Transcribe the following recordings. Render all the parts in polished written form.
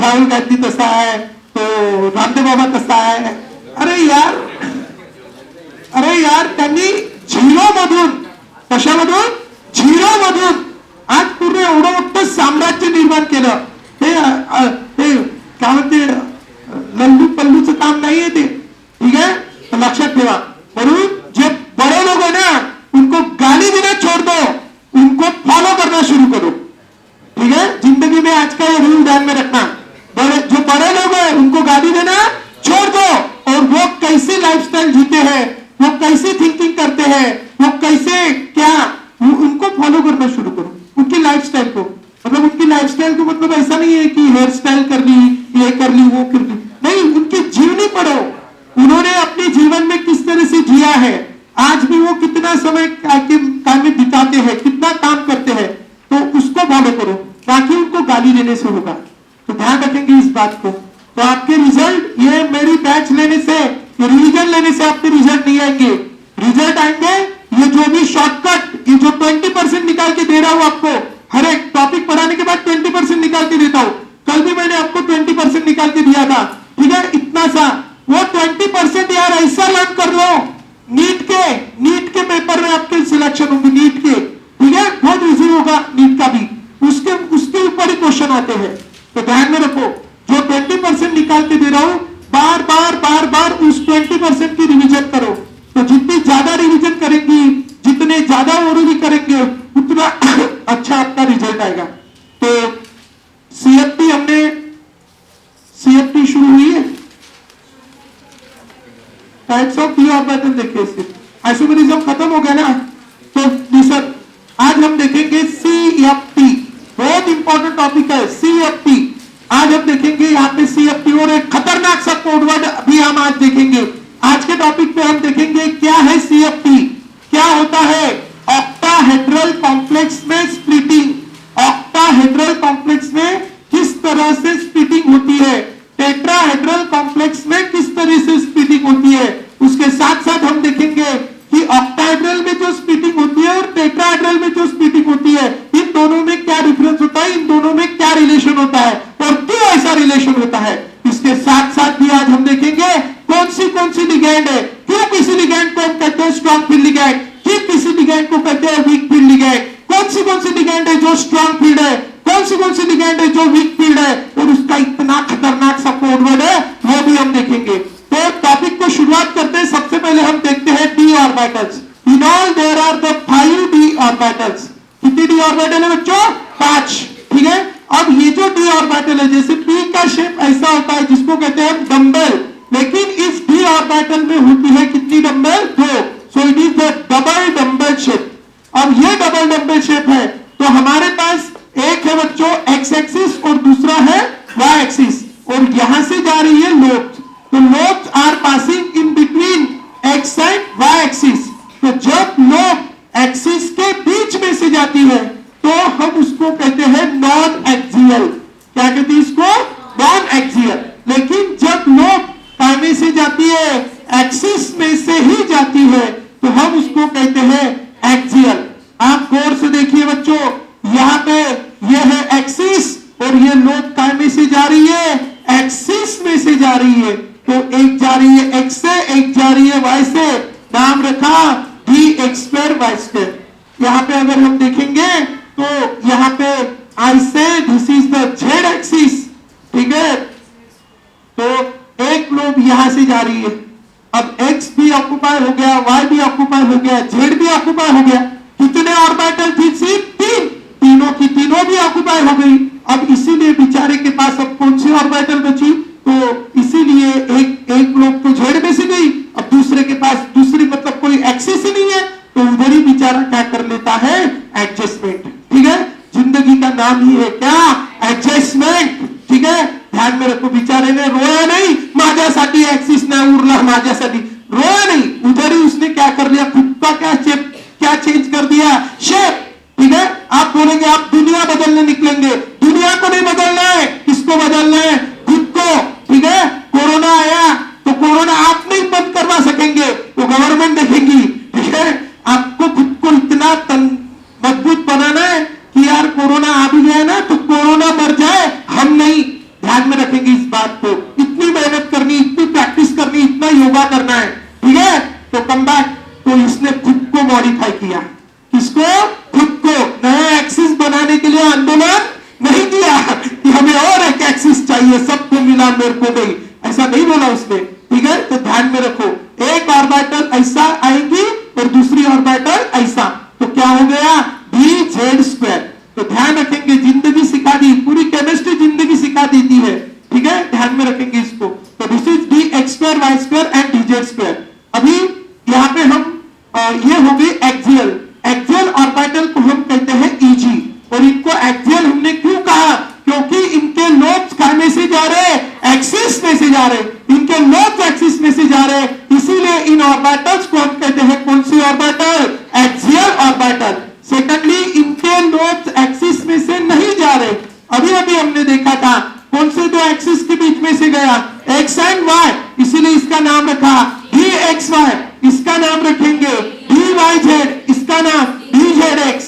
राहुल गांधी तसा आहे, तो रामदेव बाबा तसा आहे. अरे यार त्यांनी झिरो मधून, कशामधून, झिरो मधून आज पूर्ण एवढं मोठं साम्राज्य निर्माण केलं. ते काय म्हणते, लल्लू पल्लूचं काम नाहीये ते, ठीक है, तो लक्षात ठेवा. म्हणून जो बड़े लोग है ना, उनको गाली देना छोड़ दो, उनको फॉलो करना शुरू करो. ठीक है, जिंदगी में आज का ये रूल ध्यान में रखना. जो बड़े लोग हैं उनको गाली देना छोड़ दो, और वो कैसे लाइफस्टाइल जीते हैं, वो कैसे थिंकिंग करते हैं, वो कैसे क्या, उनको फॉलो करना शुरू करो. उनकी लाइफस्टाइल को, मतलब उनकी लाइफस्टाइल को मतलब ऐसा नहीं है कि हेयर स्टाइल कर ली, ये कर ली, वो कर ली, नहीं, उनकी जीवनी पढ़ो. उन्होंने अपने जीवन में किस तरह से जिया है, आज भी वो कितना समय काम में बिताते हैं, कितना काम करते हैं, तो उसको फॉलो करो. बाकी उनको गाली देने से होगा, तो ध्यान रखेंगे इस बात को. तो आपके रिजल्ट, ये मेरी बैच लेने से, रिवीजन लेने से आपके रिजल्ट नहीं आएंगे. रिजल्ट आएंगे ये जो भी शॉर्टकट, ये जो 20% निकाल के दे रहा हूं आपको, हर एक टॉपिक पढ़ाने के बाद 20% निकाल के देता हूं. कल भी मैंने आपको 20% निकाल के दिया था, ठीक है, इतना सा. वो 20% यार ऐसा लर्न कर लो, नीट के पेपर में आपके सिलेक्शन होंगे, नीट के, ठीक है, बहुत इजी होगा नीट का भी, उसके ऊपर ही क्वेश्चन आते हैं. तो ध्यान में रखो, जो 20% निकाल के दे रहा हूं, बार बार उस 20% की रिवीजन करो. तो जितनी ज्यादा रिवीजन करेंगी, जितने ज्यादा ओरली करेंगे, उतना अच्छा आपका रिजल्ट आएगा. तो सीएफटी शुरू हुई है. टाइप्स ऑफ डी ऑर्बिटल देखिए, इससे आइसोमेरिज्म खत्म हो गया ना. तो सर आज हम देखेंगे सीएफटी, बहुत इंपॉर्टेंट टॉपिक है सीएफटी. आज हम देखेंगे यहाँ पे सीएफटी, और एक खतरनाक सा कोड वर्ड भी हम आज देखेंगे. आज के टॉपिक पे हम देखेंगे क्या है सीएफटी, क्या होता है ऑक्टाहेड्रल कॉम्प्लेक्स में स्प्लिटिंग, ऑक्टाहेड्रल कॉम्प्लेक्स में किस तरह से स्प्लिटिंग होती है, टेट्राहेड्रल कॉम्प्लेक्स में किस तरह से स्प्लिटिंग होती है. उसके साथ साथ हम देखेंगे कि ऑक्टाहेड्रल में जो स्प्लिटिंग होती है और टेट्राहेड्रल में जो स्प्लिटिंग होती है, इन दोनों में क्या डिफरेंस होता है, इन दोनों में क्या रिलेशन होता है, और क्यों ऐसा रिलेशन होता है. इसके साथ साथ भी आज हम देखेंगे कौन सी लिगैंड है, क्यों किसी लिगैंड को हम कहते हैं स्ट्रॉन्ग फील्ड लिगैंड, क्यों किसी लिगैंड को कहते हैं वीक फील्ड लिगैंड, कौन सी लिगैंड है जो स्ट्रॉन्ग फील्ड है, कौन सी लिगैंड है जो वीक फील्ड है, और उसका इतना खतरनाक सा कोड वर्ड है, वो भी हम देखेंगे. तो टॉपिक को शुरुआत करते हैं. सबसे पहले हम देखते हैं D orbitals. In all there are the 5 D orbitals. कितनी डी ऑर्बिटल है बच्चों, 5, ठीक है. अब ये जो डी ऑर्बिटल है, जैसे पी का शेप ऐसा होता है जिसको कहते हैं डंबल, लेकिन इस डी ऑर्बिटल में होती है कितनी dumbbell, 2. So it is the double dumbbell shape. अब ये डबल डंबल शेप है, तो हमारे पास एक है बच्चों एक्स एक्सिस और दूसरा है वाई एक्सिस, और यहां से जा रही है लोब्स. तो lobes are passing in between X and Y axis. तो जब लोब एक्सिस के बीच में से जाती है तो हम उसको कहते हैं नॉन एक्सियल. क्या कहते हैं इसको, नॉन एक्सियल. लेकिन जब लोब काय में से जाती है, एक्सिस में से ही जाती है, तो हम उसको कहते हैं एक्सियल. आप गौर से देखिए बच्चों, यहाँ पे ये है एक्सिस और ये लोब काय में से जा रही है, एक्सिस में से जा रही है. तो एक जा रही है एक्स से, एक जा रही है वाई से, नाम रखा D X square Y square. यहाँ पे अगर हम देखेंगे तो यहाँ पे आई से this is the Z axis, ठीक है. तो एक लोब यहां से जा रही है. अब एक्स भी ऑक्युपाई हो गया, वाई भी ऑक्युपाई हो गया, जेड भी ऑक्युपाई हो गया. कितने ऑर्बिटल थी, सिर्फ 3, तीनों की तीनों भी ऑक्युपाई हो गई. अब इसीलिए बेचारे के पास अब कौन सी ऑर्बिटल बची, तो इसीलिए एक लोग तो जेड में से गई, अब दूसरे के पास दूसरी मतलब कोई एक्सिस ही नहीं है, तो उधर ही बेचारा क्या कर लेता है, एडजस्टमेंट. ठीक है, जिंदगी का नाम ही है क्या, एडजस्टमेंट. ठीक है, ध्यान में रखो. बेचारे ने रोया नहीं माझ्यासाठी, एक्सिस नाही उरला माझ्यासाठी, रोया नहीं, उधर ही उसने क्या कर लिया, खुद का क्या चेंज कर दिया, शेप. ठीक है, आप बोलेंगे आप दुनिया बदलने निकलेंगे, दुनिया को नहीं बदलना है, किसको बदलना है, खुद को. ठीक है, कोरोना आया तो कोरोना आप नहीं बंद करवा सकेंगे, वो गवर्नमेंट देखेंगी. ठीक है, आपको खुद को इतना मजबूत बनाना है कि यार कोरोना आ भी गया ना तो कोरोना मर जाए, हम नहीं. ध्यान में क्लैरिफाई किया। किसको? खुद को। नया एक्सिस बनाने के लिए आंदोलन नहीं किया कि हमें और एक एक्सिस चाहिए, सबको मिला मेरे को नहीं, ऐसा नहीं बोला उसने। ठीक है, तो ध्यान में रखो, एक ऑर्बिटल ऐसा आएंगी और दूसरी ऑर्बिटल ऐसा, तो क्या हो गया? dz²। तो ध्यान रखेंगे, जिंदगी सिखा दी, पूरी केमिस्ट्री जिंदगी सिखा देती है। ठीक है, ध्यान में रखेंगे इसको। तो this is dx² y² and dz²। अभी यहाँ पे हम ये हो गई एक्सियल। एक्सियल ऑर्बिटल को हम कहते हैं eg, और इनको एक्सियल हमने क्यों कहा? क्योंकि इनके लोब्स कहां में से जा रहे हैं? एक्सिस में से जा रहे हैं। इनके लोब्स एक्सिस में से जा रहे हैं, इसीलिए इन ऑर्बिटल्स को हम कहते हैं कौन सी ऑर्बिटल? Axial orbital. सेकंडली, इनके लोब्स एक्सिस में से नहीं जा रहे। अभी अभी हमने देखा था कौन से दो एक्सिस के बीच में से गया? एक्स एंड वाई, इसीलिए इसका नाम रखा dxy। इसका नाम रखेंगे dyz, इसका नाम dzx।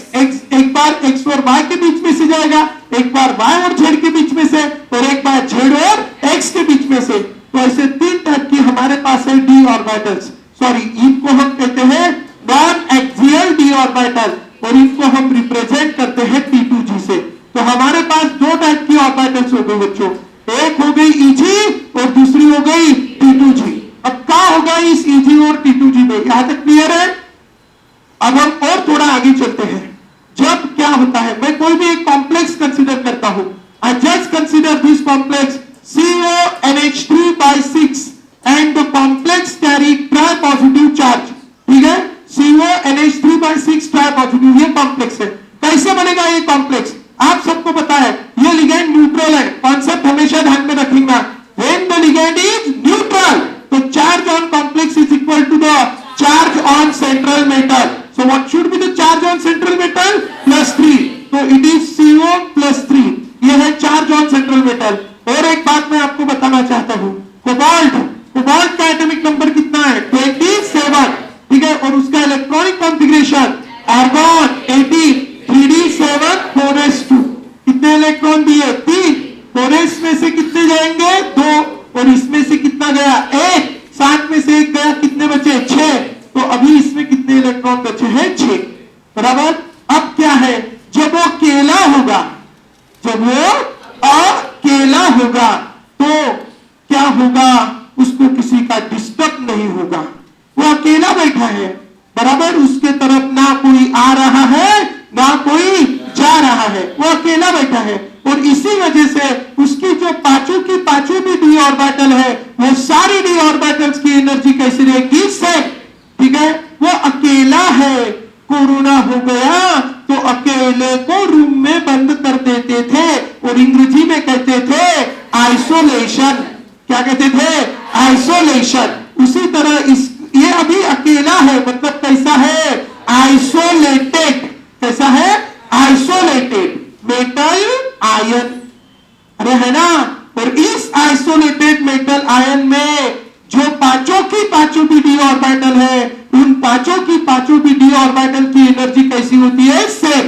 एक बार x और y के बीच में से जाएगा, एक बार y और z के बीच में से, और एक बार z और x के बीच में से। तो ऐसे तीन टाइप की हमारे पास है d ऑर्बिटल्स। सॉरी, इनको हम कहते हैं नॉन एक्सियल d ऑर्बिटल, और इनको हम रिप्रेजेंट करते हैं T2G से। तो हमारे पास दो टाइप की ऑर्बिटल्स हो गई बच्चों, एक हो गई Eg और दूसरी हो गई T2G। अब क्या होगा इस Eg और T2G में? यहां तक क्लियर है? अब हम और थोड़ा आगे चलते हैं। जब क्या होता है, मैं कोई भी एक कॉम्प्लेक्स कंसीडर करता हूं, I just consider this complex CONH3/6 and the complex carry try positive charge. ठीक है, CONH3/6 ट्राई पॉजिटिव, ये कॉम्प्लेक्स है। कैसे बनेगा ये कॉम्प्लेक्स? आप सबको पता है, ये लिगेंड न्यूट्रल है। कॉन्सेप्ट हमेशा ध्यान में रखिएगा, when the ligand is neutral, तो charge on complex is equal to the charge on central metal. So what should be the charge on central metal? +3. तो it is CO +3. ये है charge on central metal. और एक बात मैं आपको बताना चाहता हूं, कोबाल्ट का एटॉमिक नंबर कितना है? 27। ठीक है, और उसका electronic configuration argon 18, 3d7 4s2। कितने इलेक्ट्रॉन दिए? 3। 4s में से कितने जाएंगे? 2, और इसमें से कितना गया? 1। 7 में से 1 गया, कितने बचे? 6। तो अभी इसमें कितने इलेक्ट्रॉन बचे हैं? 6। बराबर। अब क्या है, जब वो अकेला होगा, तो क्या होगा? उसको किसी का डिस्टर्ब नहीं होगा, वो अकेला बैठा है। बराबर, उसके तरफ ना कोई आ रहा है ना कोई जा रहा है, वो अकेला बैठा है। और इसी वजह से उसकी जो पांचों भी डी ऑर्बिटल है, वो सारी डी ऑर्बिटल्स की एनर्जी कैसी रहेगी? सेम। ठीक है, वो अकेला है। कोरोना हो गया तो अकेले को रूम में बंद कर देते थे, और अंग्रेजी में कहते थे आइसोलेशन। क्या कहते थे? आइसोलेशन। उसी तरह ये अभी अकेला है, मतलब कैसा है? आइसोलेटेड। कैसा है? आइसोलेटेड। मेटल आयन, अरे है ना। और इस आइसोलेटेड मेटल आयन में जो पांचों की डी ऑर्बिटल है, उन पांचों की डी ऑर्बिटल की एनर्जी कैसी होती है? सेम।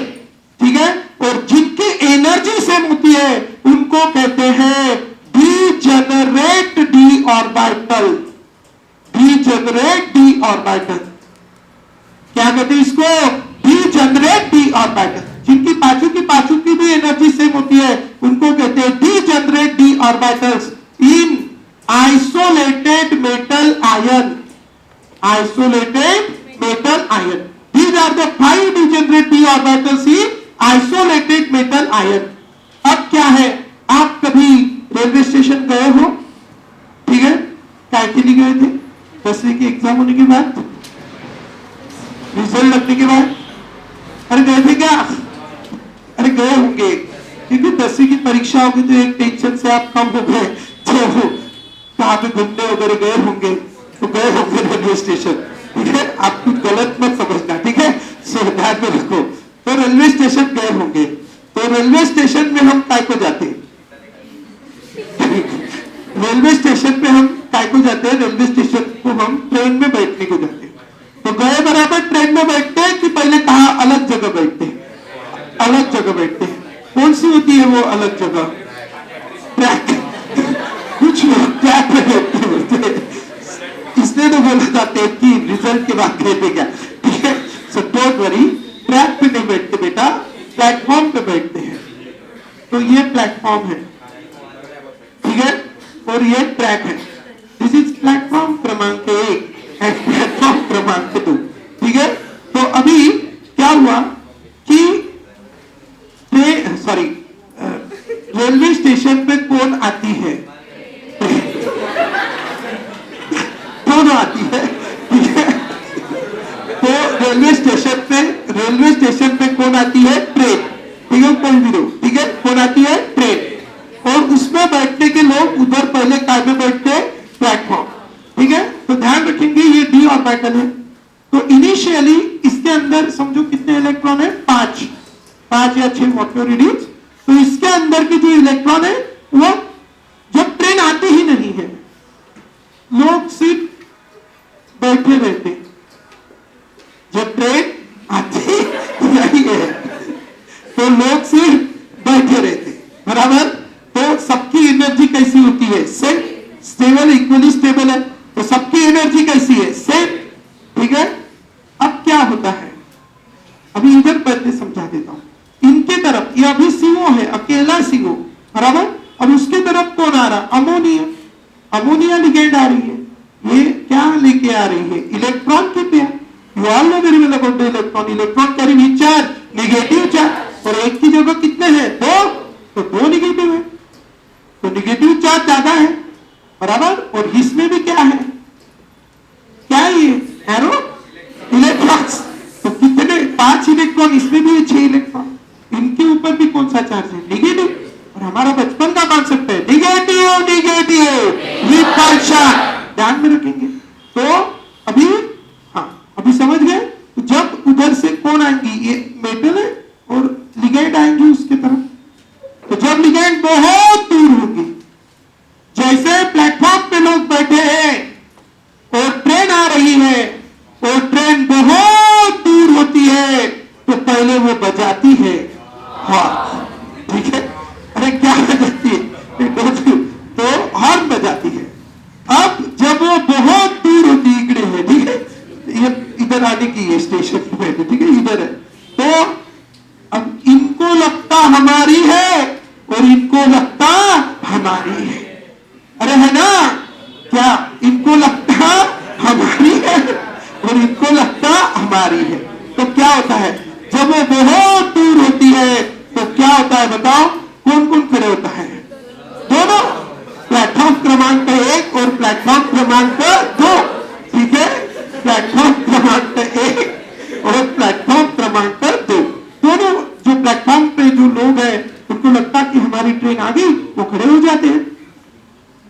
ठीक है, और जिनकी एनर्जी सेम होती है उनको कहते हैं degenerate D orbital. Degenerate D orbital क्या कहते हैं इसको? Degenerate D orbital. जिनकी पांचों की भी एनर्जी सेम होती है उनको कहते हैं degenerate D orbitals in isolated metal ion. Isolated metal ion. These are the 5 degenerate d orbitals in isolated metal ion. अब क्या है, आप कभी रेलवे स्टेशन गए हो? ठीक है, क्या के लिए गए थे? 10वीं की एग्जाम होने के बाद, रिजल्ट लगने के बाद? अरे गए थे क्या? अरे गए होंगे, क्योंकि 10वीं की परीक्षा होगी तो एक टेंशन से आप कम हो गए, तो कहां पे घूमने वगैरह गए होंगे, तो गए होंगे रेलवे स्टेशन। ठीक है, आप कुछ गलत मत समझना। ठीक है, सो ध्यान में रखो। तो रेलवे स्टेशन गए होंगे, तो रेलवे स्टेशन में हम काय को जाते हैं? रेलवे स्टेशन पे हम काय को जाते हैं? रेलवे स्टेशन को हम ट्रेन में बैठने को जाते हैं। तो गए बराबर ट्रेन में बैठते हैं कि पहले कहा अलग जगह बैठते हैं? अलग जगह बैठते हैं। कौन सी होती है वो अलग जगह? ट्रैक। कुछ लोग ट्रैक पे बैठते होते, इसलिए तो बोला जाते हैं कि रिजल्ट के बाद गए थे क्या। ठीक है, सो डोंट वरी, ट्रैक पे नहीं बैठते बेटा, प्लेटफॉर्म पे बैठते हैं। तो ये प्लेटफॉर्म है, ठीक है, और ये ट्रैक है। दिस इज प्लेटफॉर्म क्रमांक 1 एंड प्लेटफॉर्म क्रमांक 2, ठीक है। तो अभी क्या हुआ कि सॉरी, रेलवे स्टेशन पे कौन आती है? कौन आती है, ठीक है। तो रेलवे स्टेशन पे कौन आती है? ट्रेन, ठीक है, कोई भी लोग, ठीक है, कौन आती है? ट्रेन। और उसमें बैठने के लोग उधर पहले काय में बैठते हैं? प्लेटफॉर्म, ठीक है। तो ध्यान रखेंगे ये डी ऑर्बिटल है। तो इनिशियली इसके अंदर समझो कितने इलेक्ट्रॉन है? 5 या 6 व्हाटएवर इट इज। तो इसके अंदर की जो इलेक्ट्रॉन है वो जब ट्रेन आती ही नहीं है, लोग सिर्फ बैठे रहते। जब ट्रेन आती नहीं है तो लोग सिर्फ बैठे रहते, बराबर। तो सबकी एनर्जी कैसी होती है? सेम, स्टेबल, इक्वली स्टेबल है। तो सबकी एनर्जी कैसी है? सेम, ठीक है। अब क्या होता है, अभी इधर पहले समझा देता हूं। इनके तरफ ये अभी CO है, अकेला CO, बराबर। अब उसके तरफ कौन आ रहा? अमोनिया। अमोनिया लिगेंड आ रही है। ये क्या लेके आ रही है? इलेक्ट्रॉन की pair. You all know very well about the electron. Electron carry which charge? Negative charge. और एक की जगह कितने हैं? 2, तो 2 नेगेटिव है, तो नेगेटिव चार्ज ज्यादा है, बराबर। और इसमें भी क्या है? क्या है ये? Arrow electrons. तो कितने? 5 इलेक्ट्रॉन, इसमें भी 6 इलेक्ट्रॉन। इनके ऊपर भी कौन सा चार्ज है? नेगेटिव। और हमारा बचपन का कॉन्सेप्ट है नेगेटिव रिपल्शन, ध्यान में रखेंगे। तो अभी अभी समझ गए। तो जब उधर से कौन आएंगी? ये मेटल है और लिगेंड आएंगी उसके तरफ। तो जब लिगेंड बहुत दूर होगी, जैसे प्लेटफॉर्म पे लोग बैठे हैं और ट्रेन आ रही है और ट्रेन बहुत दूर होती है, तो पहले वो बजाती है हॉर्न, ठीक है। अरे क्या बजाती है? तो हॉर्न बजाती है। अब जब वो बहुत दूर होती इकड़े है, ठीक है, ये इधर आने की है स्टेशन पे, ठीक है, इधर है। तो अब इनको लगता हमारी है और इनको लगता हमारी है। अरे है ना, क्या इनको लगता हमारी है और इनको लगता हमारी है। तो क्या होता है जब वो बहुत दूर होती है, तो क्या होता है बताओ? कौन कौन खड़े होता है? दोनों, प्लेटफॉर्म क्रमांक 1 और प्लेटफॉर्म क्रमांक 2, ठीक है। प्लेटफॉर्म क्रमांक 1 और प्लेटफॉर्म क्रमांक 2, दोनों जो प्लेटफॉर्म पे जो लोग हैं उनको लगता कि हमारी ट्रेन आ गई, वो खड़े हो जाते हैं,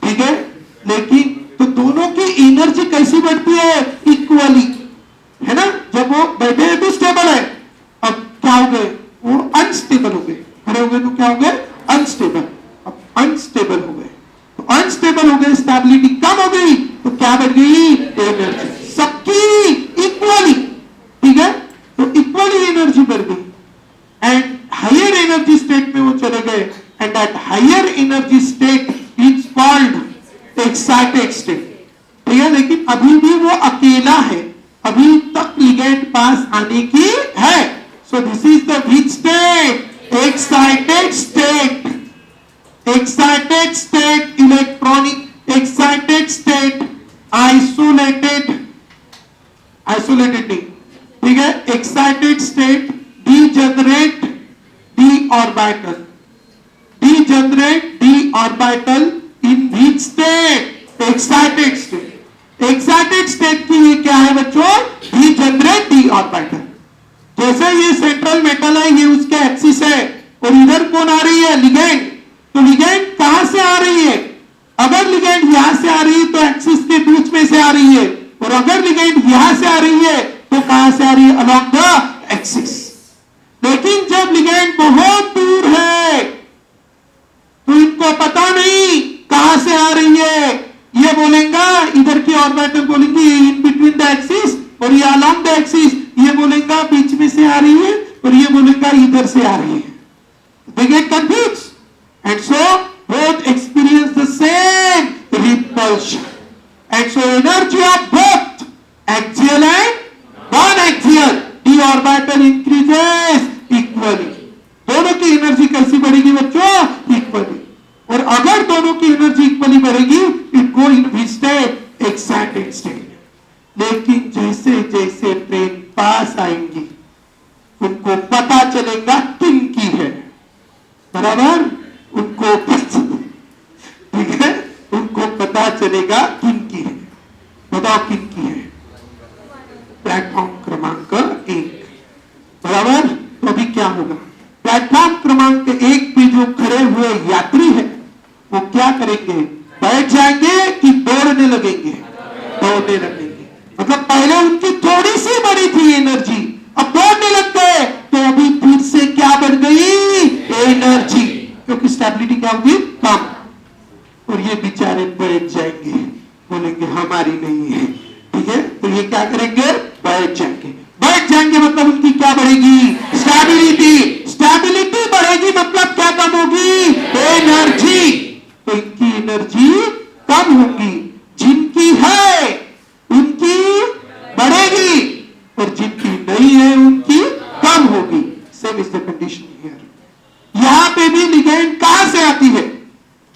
ठीक है। लेकिन तो दोनों की एनर्जी कैसी बढ़ती है? इक्वली, है ना। जब वो बैठे हैं तो स्टेबल है। अब क्या हो गए? वो अनस्टेबल हो गए। खड़े हो गए तो क्या हो गए? अनस्टेबल। अब अनस्टेबल हो गए, तो अनस्टेबल हो गए, स्टेबिलिटी कम हो गई, तो क्या बढ़ गई? एनर्जी सबकी इक्वली, ठीक है। तो इक्वली एनर्जी बढ़ गई एंड हायर एनर्जी स्टेट में वो चले गए। And that higher energy state is called excited state, ठीक है। लेकिन अभी भी वो अकेला है, अभी तक लिगेंड पास आने की है। So this is the which state? Excited state. Excited state electronic, excited state isolated, isolated नहीं, ठीक है। Excited state degenerate D orbital, degenerate D orbital in which state? Excited state. Excited state की ये क्या है बच्चों? Degenerate D orbital. जैसे ये सेंट्रल मेटल है, ये उसके एक्सिस है, और इधर कौन आ रही है? लिगेंड। तो लिगेंड कहां से आ रही है? अगर लिगेंड यहां से आ रही है तो एक्सिस के बीच में से आ रही है, और अगर लिगेंड यहां से आ रही है तो कहां से आ रही है? Along the axis. लेकिन जब लिगेंड बहुत दूर है तो इनको पता नहीं कहां से आ रही है। ये बोलेगा इधर की ऑर्बिटल बोलेंगी इन बिटवीन द एक्सिस, और ये अलोंग द एक्सिस। ये बोलेगा बीच में से आ रही है, और ये बोलेगा इधर से आ रही है। They get confused, and so both experience the same repulsion. And so energy of both axial and non-axial d उनको पता चलेगा किन की है, बराबर, उनको ठीक है, उनको पता चलेगा किन की है। बताओ किन की है? प्लेटफॉर्म क्रमांक 1, बराबर। तो अभी क्या होगा? प्लेटफॉर्म क्रमांक 1 पे जो खड़े हुए यात्री है वो क्या करेंगे? बैठ जाएंगे कि दौड़ने लगेंगे? दौड़ने लगेंगे। मतलब पहले उनकी थोड़ी सी बड़ी थी एनर्जी, अब दौड़ने लग गए, तो अभी फिर से क्या बढ़ गई? एनर्जी, क्योंकि स्टेबिलिटी क्या होगी? कम। और ये बेचारे बैठ जाएंगे, बोलेंगे हमारी नहीं है, ठीक है। तो ये क्या करेंगे? बैठ जाएंगे। बैठ जाएंगे मतलब उनकी क्या बढ़ेगी? स्टेबिलिटी। स्टेबिलिटी बढ़ेगी मतलब क्या कम होगी? एनर्जी। तो इनकी एनर्जी कम होगी, जिनकी है उनकी बढ़ेगी और जिनकी नहीं है उनकी कम होगी। Same is the condition here. यहां पे भी लिगेंड कहां से आती है?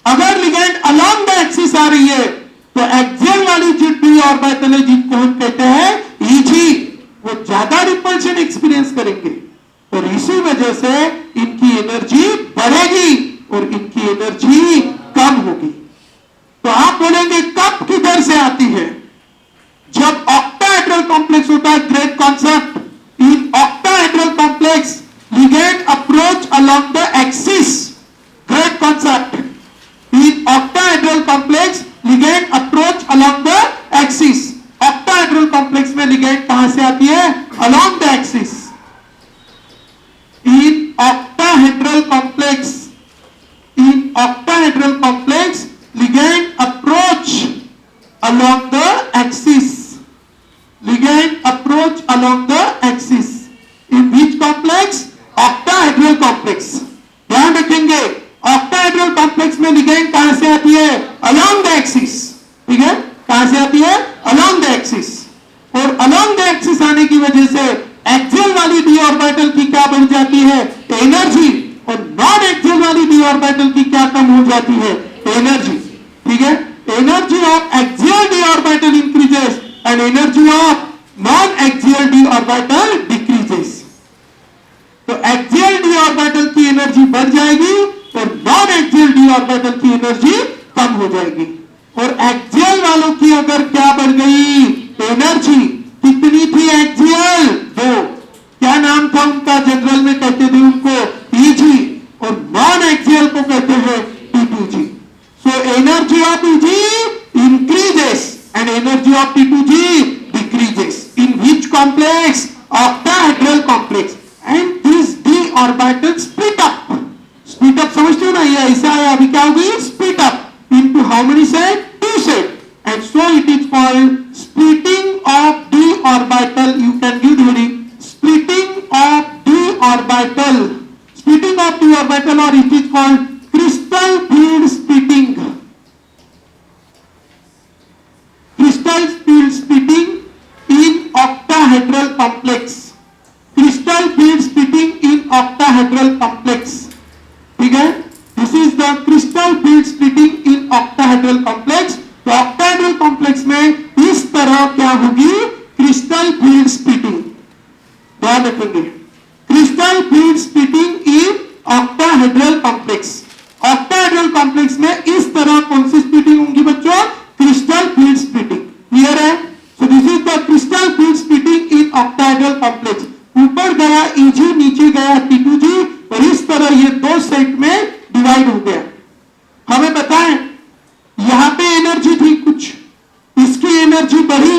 अगर लिगेंड अलोंग द एक्सिस आ रही है तो एक्सियल वाली जो डी ऑर्बिटल है, जिनको हम कहते हैं ईजी, वो ज्यादा रिपल्शन एक्सपीरियंस करेंगे और इसी वजह से इनकी एनर्जी बढ़ेगी और इनकी एनर्जी कम होगी। तो आप बोलेंगे कब किधर से आती है? जब ऑक्टाहेड्रल कॉम्प्लेक्स होता है, great concept. In octahedral complex ligand approach along the axis, great concept. In octahedral complex ligand approach along the axis. Octahedral complex में लिगेंड कहां से आती है? Along the axis. In octahedral complex, in octahedral complex ligand approach along the axis, ligand approach along the axis in which complex? octahedral complex। ध्यान रखेंगे, octahedral complex में ligand कहां से आती है? along the axis, ठीक है। कहां से आती है? along the axis। और along the axis आने की वजह से एक्सियल वाली डी ऑर्बिटल की क्या बढ़ जाती है? एनर्जी। और नॉन एक्सियल वाली डी ऑर्बिटल की क्या कम हो जाती है? एनर्जी, ठीक है। Energy of axial D orbital increases and energy of non axial D orbital decreases. तो एक्सियल डी ऑर्बिटल की एनर्जी बढ़ जाएगी और नॉन एक्सियल डी ऑर्बिटल की एनर्जी कम हो जाएगी। और एक्सियल वालों की अगर क्या बढ़ गई? एनर्जी। कितनी थी एक्सियल? 2। क्या नाम था उनका? जनरल में कहते थे उनको ईजी, और नॉन एक्सियल को कहते हैं टी2जी। So energy of EG increases and energy of T2G decreases. In which complex? Octahedral complex. And these d orbitals split up. Split up समझते हो ना? ये ऐसा है, अभी क्या होगी? Split up into how many set? 2 set. And so it is called splitting of d orbital. You can give the heading splitting of d orbital. Splitting of d orbital, or it is called crystal field splitting. Crystal field splitting in octahedral complex. Crystal field splitting in octahedral complex, ठीक है। This is the crystal field splitting in octahedral complex। तो octahedral complex में इस तरह क्या होगी? crystal field splitting। ध्यान रखेंगे, crystal field splitting in octahedral complex। Octahedral complex में इस तरह कौन सी स्प्लिटिंग होंगी बच्चों? Crystal field splitting. क्लियर है? So this is the crystal field splitting in octahedral complex. ऊपर गया ईजी, नीचे गया टी2जी, और इस तरह ये 2 सेट में डिवाइड हो गया। हमें बताएं, यहां पे एनर्जी थी कुछ, इसकी एनर्जी बढ़ी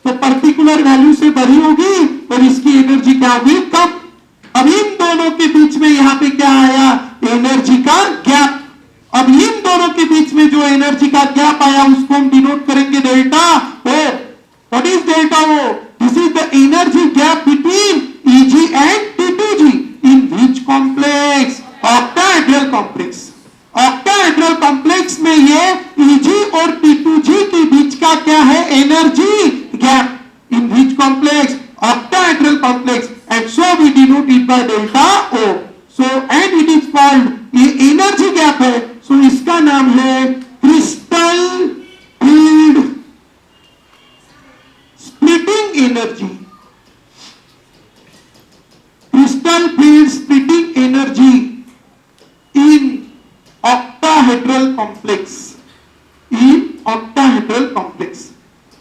तो पर्टिकुलर वैल्यू से बढ़ी होगी और इसकी एनर्जी क्या होगी? कम। अब इन दोनों के बीच में यहां पे क्या आया? एनर्जी का गैप। अब इन दोनों के बीच में जो एनर्जी का गैप आया उसको हम डिनोट करेंगे delta O. What is delta O? This is the energy gap between EG and T two G in which complex? Octahedral complex. Octahedral complex में ये ईजी और टी2जी के बीच का क्या है? Energy gap. In which complex? octahedral complex, and so we denote it by delta O। so and it is called, ये energy gap है, so इसका नाम है crystal field splitting energy. Energy in octahedral complex, in octahedral complex.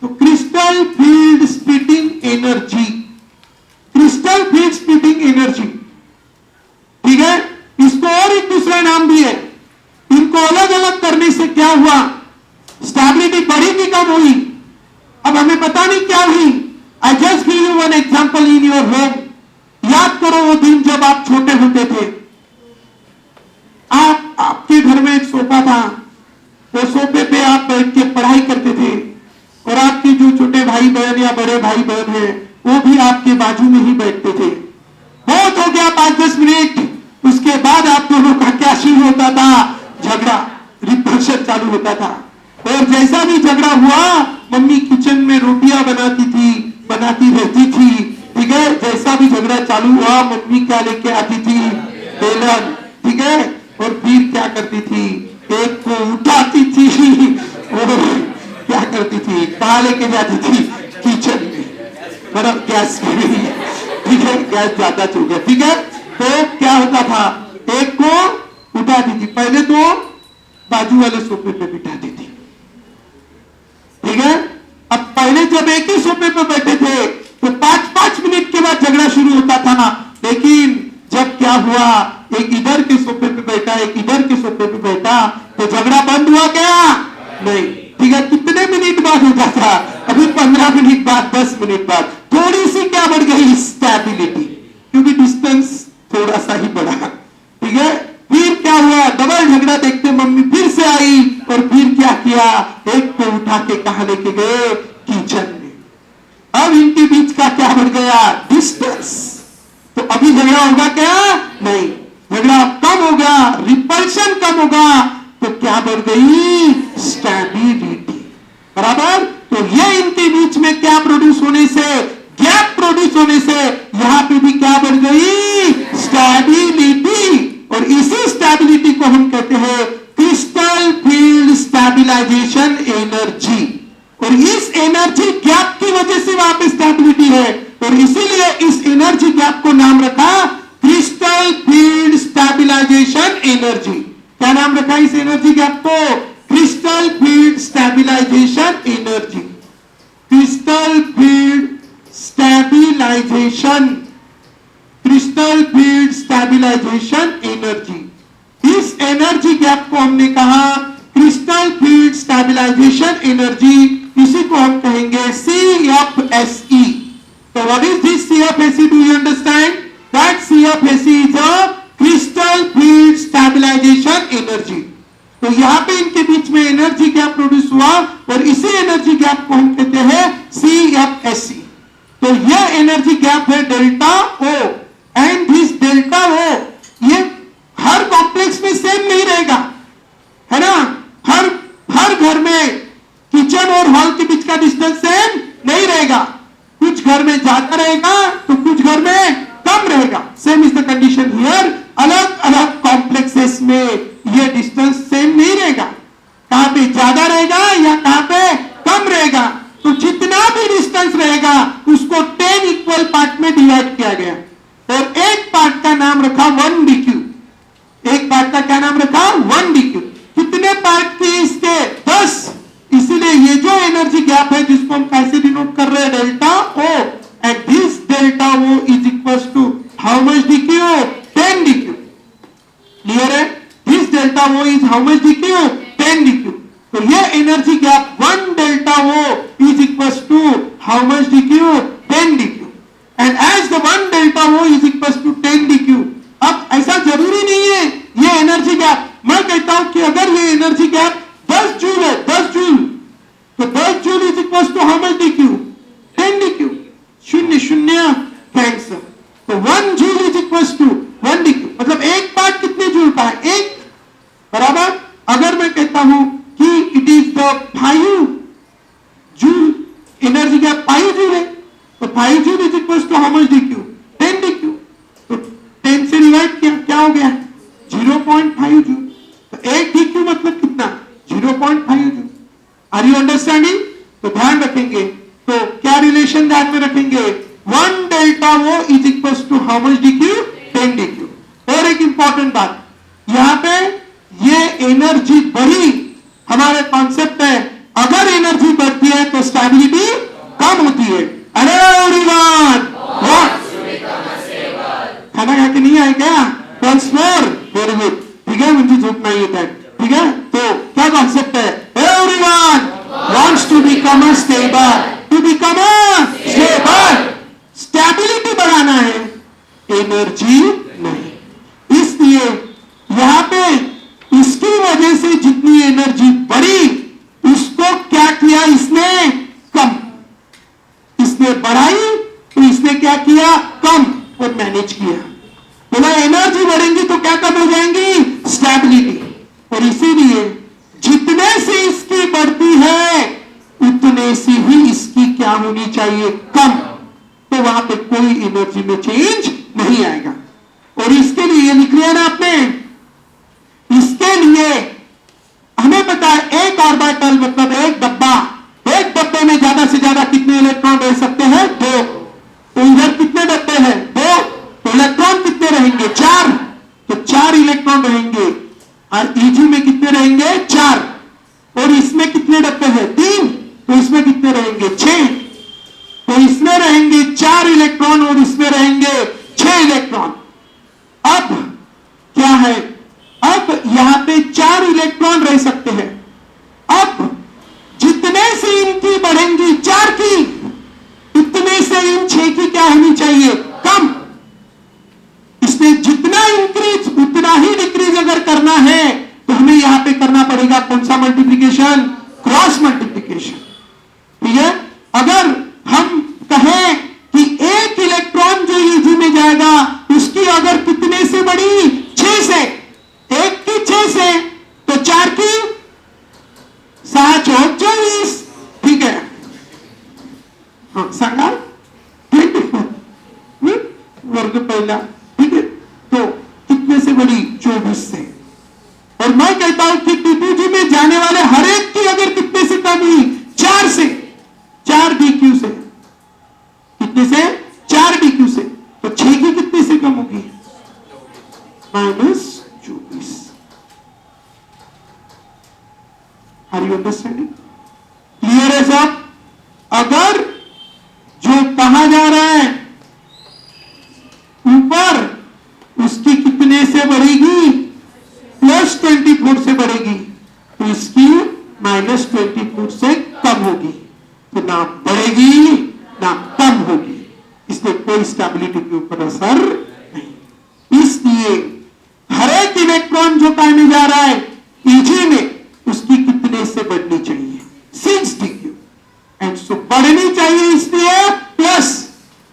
तो crystal field splitting energy, crystal field splitting energy, ठीक है। इसको और एक दूसरा नाम भी है। इनको अलग अलग करने से क्या हुआ, स्टेबिलिटी बढ़ी कि कम हुई? अब हमें पता नहीं क्या हुई। I just give you one example in your home. याद करो वो दिन जब आप छोटे होते थे, आपके घर में एक सोफा था, वो सोफे पे आप बैठ के पढ़ाई करते थे और आपके जो छोटे भाई बहन या बड़े भाई बहन हैं वो भी आपके बाजू में ही बैठते थे। बहुत हो गया 5-10 मिनट, उसके बाद आप दोनों का क्या शुरू होता था, झगड़ा, रिपल्शन चालू होता था। और जैसा भी झगड़ा हुआ, मम्मी किचन में रोटियां बनाती रहती थी, ठीक है। जैसा भी झगड़ा चालू हुआ, मम्मी क्या लेके आती थी, बेलन, ठीक है। और फिर क्या करती थी, एक को उठाती थी और क्या करती थी, कहाँ लेके जाती थी, किचन में, मतलब गैस में, ठीक है। गैस ज्यादा चल गया, ठीक है। तो क्या होता था, एक को उठाती थी, पहले तो बाजू वाले सोफे पे बिठाती थी, ठीक है। अब पहले जब एक ही सोफे पे बैठे थे तो 5-5 मिनट के बाद झगड़ा शुरू होता था, लेकिन जब क्या हुआ, एक इधर के सोफे पे बैठा, एक इधर के सोफे पे बैठा, तो झगड़ा बंद हुआ क्या, नहीं, ठीक है। कितने मिनट बाद होता था, अभी 15 मिनट बाद, 10 मिनट बाद, थोड़ी सी क्या बढ़ गई, स्टेबिलिटी, क्योंकि डिस्टेंस थोड़ा सा ही बढ़ा, ठीक है। फिर क्या हुआ, डबल झगड़ा देखते मम्मी फिर से आई और फिर क्या किया, एक को उठा के कहां लेके गए, किचन में। अब इनके बीच का क्या बढ़ गया, डिस्टेंस। तो अभी झगड़ा होगा क्या, नहीं, झगड़ा कम होगा, रिपल्शन कम होगा, तो क्या बढ़ गई, स्टेबिलिटी, बराबर। तो ये इनके बीच में क्या प्रोड्यूस होने से, गैप प्रोड्यूस होने से यहां पे भी क्या बढ़ गई, स्टेबिलिटी। और इसी स्टेबिलिटी को हम कहते हैं क्रिस्टल फील्ड स्टेबलाइजेशन एनर्जी। और इस एनर्जी गैप की वजह से वहां पे स्टेबिलिटी है, और इसीलिए इस एनर्जी गैप को नाम रखा क्रिस्टल फील्ड स्टेबलाइजेशन एनर्जी। क्या नाम रखा इस एनर्जी गैप को, crystal field stabilisation energy, crystal field stabilisation, crystal field stabilisation energy. इस एनर्जी गैप को हमने कहा क्रिस्टल फील्ड स्टेबलाइजेशन एनर्जी, इसी को हम कहेंगे CFSE। तो what is this CFSE, do you understand that CFSE is a crystal field stabilisation energy. तो यहां पे इनके बीच में एनर्जी गैप प्रोड्यूस हुआ और इसी एनर्जी गैप को हम कहते हैं CFSE। तो यह एनर्जी गैप है delta O, and this delta O ये हर कॉम्प्लेक्स में सेम नहीं रहेगा, है ना। हर घर में किचन और हॉल के बीच का डिस्टेंस सेम नहीं रहेगा, कुछ घर में ज्यादा रहेगा तो कुछ घर में कम रहेगा। Same is the condition here, अलग अलग कॉम्प्लेक्सेस में ये डिस्टेंस सेम नहीं रहेगा, कहां पे ज्यादा रहेगा या कहां पे कम रहेगा। तो जितना भी डिस्टेंस रहेगा उसको 10 इक्वल पार्ट में डिवाइड किया गया और एक पार्ट का नाम रखा 1dq। एक पार्ट का क्या नाम रखा, 1dq। कितने पार्ट थे इसके, 10। इसीलिए ये जो एनर्जी गैप है जिसको हम कैसे डिनोट कर रहे हैं, delta O, and this delta O is equal to how much dq, 10dq। Clear है, this delta O is how much dq, 10dq। तो ये energy gap 1 delta O is equal to how much dq, 10dq। And as the 1 delta O is equal to 10dq। अब ऐसा जरूरी नहीं है ये energy gap, मैं कहता हूं कि अगर ये एनर्जी गैप 10 जूल है, 10 जूल, तो 10 joule is equal to how much dq, 10dq। शून्य शून्य कैंसिल, तो 1 joule is equal to 1dq। मतलब एक पार्ट कितने जूल का है, एक, बराबर। अगर मैं कहता हूं कि it is the 5 joule, energy gap 5 joule है, तो 5 joule is equal to how much dq, 10dq। तो 10 से डिवाइड किया, क्या हो गया, 0.5 जूल। तो एक dq मतलब कितना, 0.5 जूल। Are you understanding. तो ध्यान रखेंगे, तो क्या रिलेशन ध्यान में रखेंगे, 1 delta O is equal to how much dq, 10 खाना खा के नहीं आए क्या? वंस मोर, वेरी गुड, ठीक है, मुझे झूठ नहीं होता है, ठीक है। तो क्या कॉन्सेप्ट है? Everyone wants to become a stable, to become a stable, stability बढ़ाना है, एनर्जी नहीं। इसलिए यहां पे इसकी वजह से जितनी एनर्जी बढ़ी उसको क्या किया इसने? कम। इसने बढ़ाई तो इसने क्या किया? कम और मैनेज किया। बोला एनर्जी बढ़ेंगी तो क्या कम हो जाएंगी? स्टेबिलिटी। और इसीलिए जितने से इसकी बढ़ती है उतने से ही इसकी क्या होनी चाहिए? कम। तो वहां पे कोई एनर्जी में चेंज नहीं आएगा। और इसके लिए ये लिख लिया ना आपने, इसके लिए हमें पता है एक ऑर्बिटल मतलब एक डब्बा, एक डब्बे में ज्यादा से ज्यादा कितने इलेक्ट्रॉन रह सकते हैं? 2। तो इधर कितने डब्बे हैं? 2। तो इलेक्ट्रॉन कितने रहेंगे? 4। तो 4 इलेक्ट्रॉन रहेंगे। और ईजी में कितने रहेंगे? 4। और इसमें कितने डब्बे हैं? 3। तो इसमें कितने रहेंगे? 6। तो इसमें रहेंगे 4 इलेक्ट्रॉन और इसमें रहेंगे 6 इलेक्ट्रॉन। अब क्या है? अब यहां पे 4 इलेक्ट्रॉन रह सकते हैं। अब जितने से इनकी बढ़ेंगी 4 की, उतने से इन 6 की क्या होनी चाहिए? कम। इसलिए जितना इंक्रीज उतना ही डिक्रीज अगर करना है तो हमें यहां पे करना पड़ेगा कौन सा मल्टीप्लीकेशन? क्रॉस मल्टीप्लीकेशन, ठीक है। अगर हम कहें कि एक इलेक्ट्रॉन जो ईजी में जाएगा उसकी अगर कितने से बढ़ी? 6 से, एक की 6 से, तो 4 की 7 और 24, ठीक है। हाँ सांगा वर्ग पहला, ठीक है। तो कितने से बढ़ी? 24 से। और मैं कहता हूं कि टीटूजी में जाने वाले हर एक की अगर कितने से कम हुई? 4 से, 4 डीक्यू से। कितने से? 4 डीक्यू से। तो 6 की कितने से कम होगी? -24। Are you understanding? क्लियर है सब? अगर जो कहा जा रहा है ऊपर उसकी कितने से बढ़ेगी? +24 से बढ़ेगी, तो इसकी -24 से कम होगी। तो ना बढ़ेगी ना कम होगी, इसलिए कोई स्टेबिलिटी के ऊपर असर नहीं। इसलिए हर एक इलेक्ट्रॉन जो पाने जा रहा है ईजी में, उसकी कितने से बढ़नी चाहिए? 6 डीक्यू। एंड सो बढ़नी चाहिए, इसलिए प्लस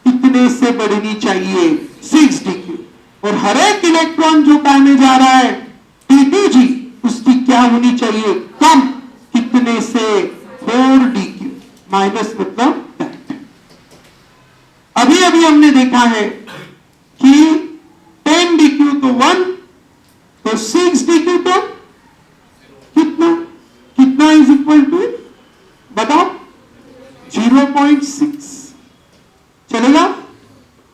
कितने से बढ़नी चाहिए? 6 डीक्यू। और हर एक इलेक्ट्रॉन जो पाने जा रहा है टी2जी, उसकी क्या होनी चाहिए? कम। कितने से? 4 डीक्यू। माइनस मतलब दैट। अभी अभी हमने देखा है कि 10 डीक्यू तो 1, तो 6 डीक्यू तो कितना? कितना इज इक्वल टू? बताओ। 0.6 चलेगा?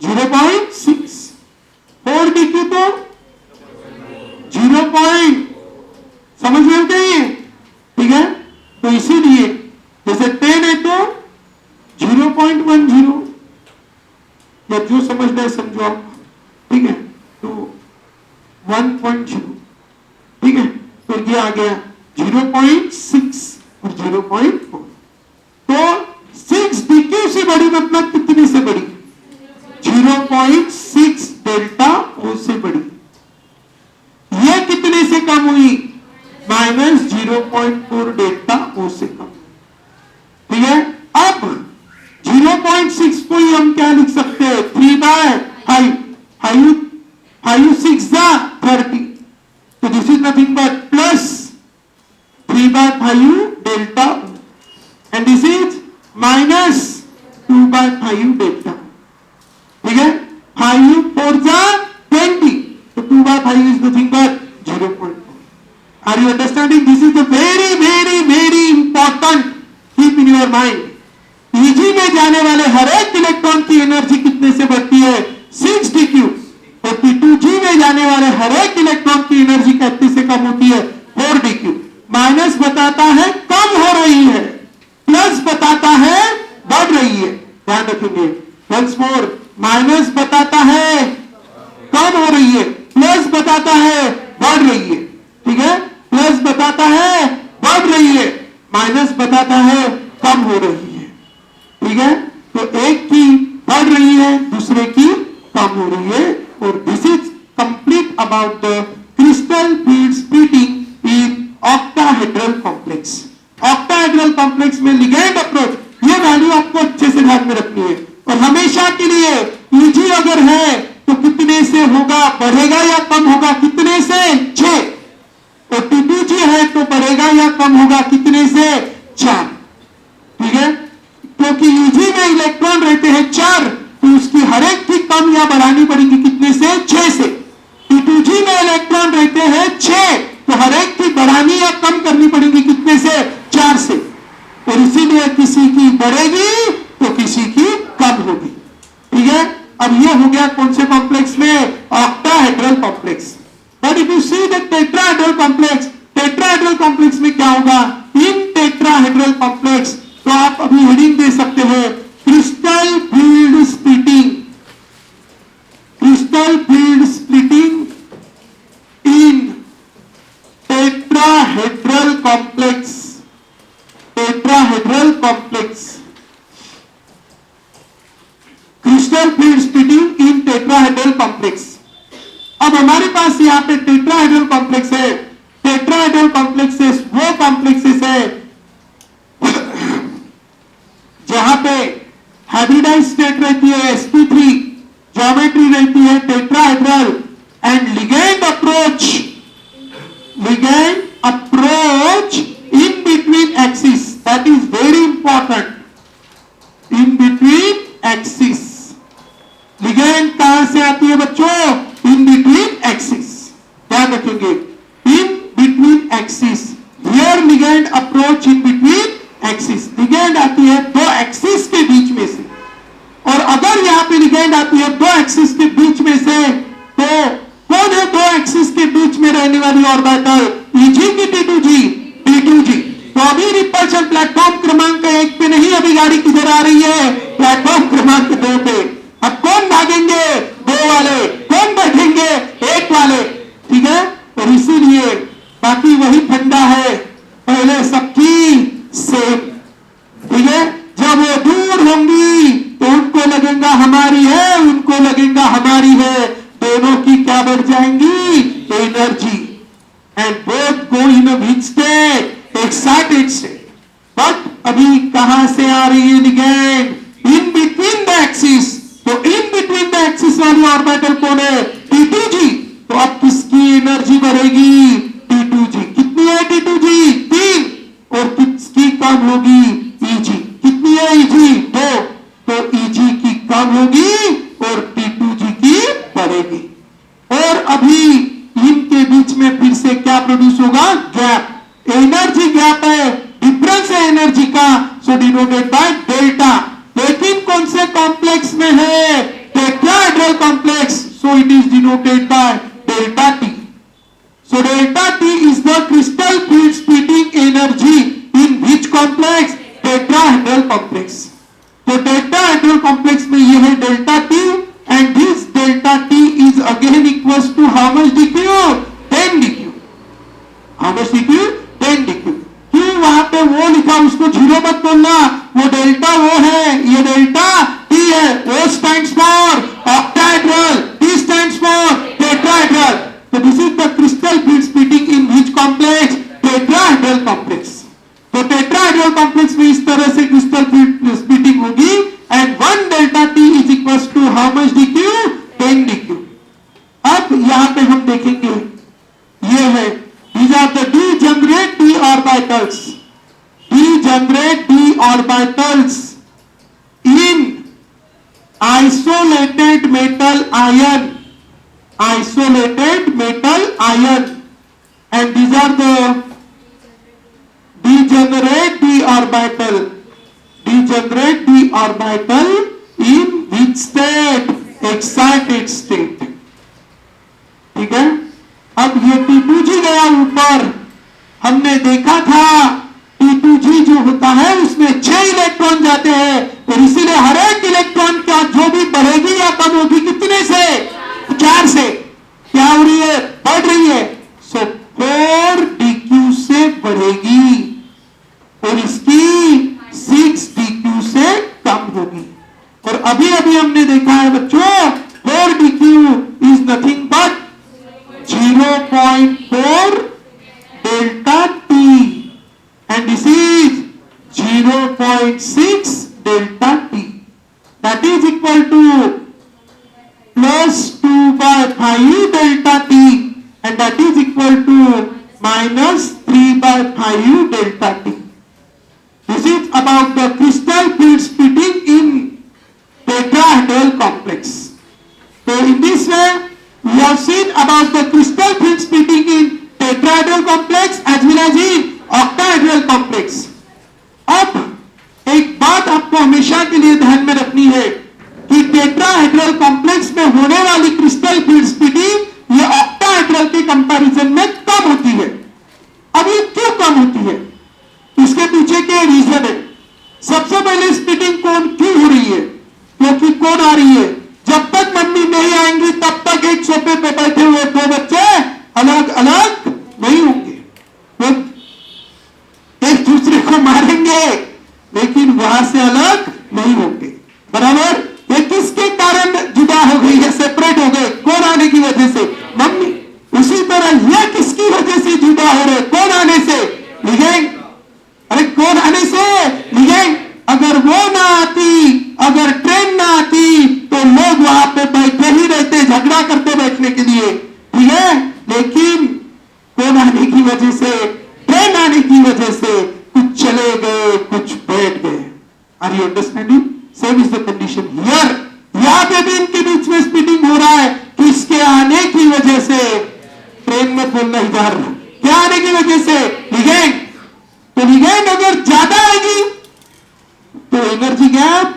0.6। 4 डीक्यू तो 0. समझ में आता है? ठीक है। तो इसीलिए जैसे 10 है तो 0.10, या जो समझना है समझो आप, ठीक है। तो 1.0, ठीक है। तो ये आ गया 0.6 और 0.4। तो 6 डीक्यू से बड़ी मतलब कितनी से बड़ी? 0.6 डेल्टा ओ से बड़ी। ये कितने से कम हुई? -0.4 डेल्टा ओ से कम, ठीक है। अब 0.6 को ही हम क्या लिख सकते हैं? 3/5, 5 6 30। तो this is nothing but plus 3/5 delta O, and this is -2/5 delta, ठीक है। 5 4 20, तो 2/5 is nothing but 0.4. Are you understanding? This is the very very very important. Keep in your mind. Easy में जाने वाले हर एक इलेक्ट्रॉन की एनर्जी कितने से बढ़ती है? 6 डीक्यू। और P2G में जाने वाले हर एक इलेक्ट्रॉन की एनर्जी कितने से कम होती है? 4 डीक्यू। माइनस बताता है कम हो रही है, प्लस बताता है बढ़ रही है। ध्यान रखेंगे। वंस मोर, माइनस बताता है बताता है बढ़ रही है, ठीक है, प्लस बताता है बढ़ रही है, माइनस बताता है कम हो रही है, ठीक है। तो एक की बढ़ रही है, दूसरे की कम हो रही है, और this is complete about the crystal field splitting in octahedral complex. Octahedral complex में लिगैंड अप्रोच, ये वैल्यू आपको अच्छे से ध्यान में रखनी है, और हमेशा के लिए ईजी अगर है तो कितने से होगा, बढ़ेगा या कम होगा, कितने से 6, और T2G है तो बढ़ेगा या कम होगा, कितने से 4, ठीक है। क्योंकि ईजी में इलेक्ट्रॉन रहते हैं 4, तो उसकी हर एक की कम या बढ़ानी पड़ेगी, कितने से 6 से। T2G में इलेक्ट्रॉन रहते हैं 6, तो हर एक की बढ़ानी या कम करनी पड़ेगी, कितने से 4 से, और इसीलिए किसी की बढ़ेगी तो किसी की कम होगी, ठीक है। अब ये हो गया कौन से कॉम्प्लेक्स में, octahedral complex. But if you see the tetrahedral complex, tetrahedral complex में क्या होगा, इन टेट्राहेड्रल कॉम्प्लेक्स, तो आप अभी हेडिंग दे सकते हैं crystal field splitting, crystal field splitting इन tetrahedral complex, tetrahedral complex, crystal field splitting इन टेट्राहेड्रल कॉम्प्लेक्स। अब हमारे पास यहाँ पे टेट्राहेड्रल कॉम्प्लेक्स है, टेट्राहेड्रल कॉम्प्लेक्सेस वो कॉम्प्लेक्सेस है जहां पे हाइब्रिडाइज्ड स्टेट रहती है sp3, ज्योमेट्री रहती है tetrahedral, and ligand approach in between axis, that is very important, in between axis. Ligand कहां से आती है बच्चों, इन बिटवीन एक्सिस, ध्यान रखेंगे, in between axis, here ligand approach in between axis, ligand आती है दो एक्सिस के बीच में से, और अगर यहां पे लिगैंड आती है दो एक्सिस के बीच में से, तो कौन है दो एक्सिस के बीच में रहने वाली ऑर्बिटल, ईजी की T2G, T2G। तो अभी रिपल्शन प्लेटफॉर्म क्रमांक 1 पे नहीं, अभी गाड़ी किधर आ रही है, प्लेटफॉर्म क्रमांक 2 पे। अब कौन भागेंगे, 2 वाले, कौन बैठेंगे, 1 वाले, ठीक है। और इसीलिए बाकी वही फंडा है, पहले सबकी सेम, ठीक है। जब वो दूर होंगी तो उनको लगेगा हमारी है, उनको लगेगा हमारी है, दोनों की क्या बढ़ जाएंगी, energy, and both go in a which state, excited state. But अभी कहां से आ रही है ligand, in between the axis, तो इन बिटवीन द एक्सिस वाली ऑर्बिटल कौन है, T2G। तो अब किसकी एनर्जी बढ़ेगी, T2G। कितनी है T2G, 3, और किसकी कम होगी, EG। कितनी है EG, 2, तो EG की कम होगी और T2G की बढ़ेगी। और अभी इनके बीच में फिर से क्या प्रोड्यूस होगा, गैप, एनर्जी गैप है, डिफरेंस है एनर्जी का, सो डिनोटेड बाय डेल्टा। लेकिन कौन से कॉम्प्लेक्स में है, tetrahedral complex, so it is denoted by delta T। So delta T is the crystal field splitting energy in which complex, tetrahedral complex. तो tetrahedral complex में ये है delta T, and this delta T is again equals to how much dq, 10 dq। How much dq, 10 dq। क्यों वहां पे वो लिखा, उसको जीरो मत बोलना, वो डेल्टा वो है, ये डेल्टा T है, O stands for octahedral, T stands for tetrahedral. तो this is the crystal field splitting in which complex, tetrahedral complex. तो टेट्राहेड्रल कॉम्प्लेक्स में इस तरह से क्रिस्टल फील्ड स्प्लिटिंग होगी, and 1 delta T is equals to how much dq, 10 dq। अब यहां पे हम देखेंगे, ये है, these are the degenerate d orbitals, degenerate d orbitals in isolated metal ion, isolated metal ion, and these are the degenerate d orbital, degenerate d orbital in which state, excited state, ठीक है। अब ये T2G गया ऊपर, हमने देखा था T2G जो होता है उसमें 6 इलेक्ट्रॉन जाते हैं, और इसीलिए हर एक इलेक्ट्रॉन का जो भी बढ़ेगी या कम होगी, कितने से, 4 से, क्या हो रही है, बढ़ by 5 delta T, and that is equal to minus 3 by 5 delta T. This is about the crystal field splitting in tetrahedral complex. So in this way, we have seen about the crystal field splitting in tetrahedral complex as well as in octahedral complex. अब एक बात आपको हमेशा के लिए ध्यान में रखनी है कि टेट्राहेड्रल कॉम्प्लेक्स में होने वाली क्रिस्टल फील्ड स्प्लिटिंग ये ऑक्टाहेड्रल के कंपैरिजन में कम होती है। अब ये क्यों कम होती है, इसके पीछे के रीजन है। सबसे पहले स्प्लिटिंग कौन क्यों हो रही है, क्योंकि कौन आ रही है, जब तक मम्मी नहीं आएंगी तब तक एक सोफे पे बैठे हुए दो बच्चे अलग अलग नहीं होंगे, वो एक दूसरे को मारेंगे लेकिन वहां से अलग नहीं होंगे। बराबर, ये किसके कारण जुदा हो गई है, सेपरेट हो गए, कौन आने की वजह से, मम्मी। उसी तरह यह किसकी वजह से जुदा हो रहे, कौन आने से, लिगेंड। अरे कौन आने से, लिगेंड। अगर वो ना आती, अगर ट्रेन ना आती तो लोग वहां पे बैठे ही रहते, झगड़ा करते बैठने के लिए, ठीक है। लेकिन कौन आने की वजह से, ट्रेन आने की वजह से कुछ चले गए, कुछ बैठ गए। Are you understanding? Same is the condition here. यहां पे भी इनके बीच में स्प्लिटिंग हो रहा है, किसके आने की वजह से, ट्रेन में बोलना इधर, क्या आने की वजह से, लिगेंड। तो लिगेंड अगर ज्यादा आएगी तो एनर्जी गैप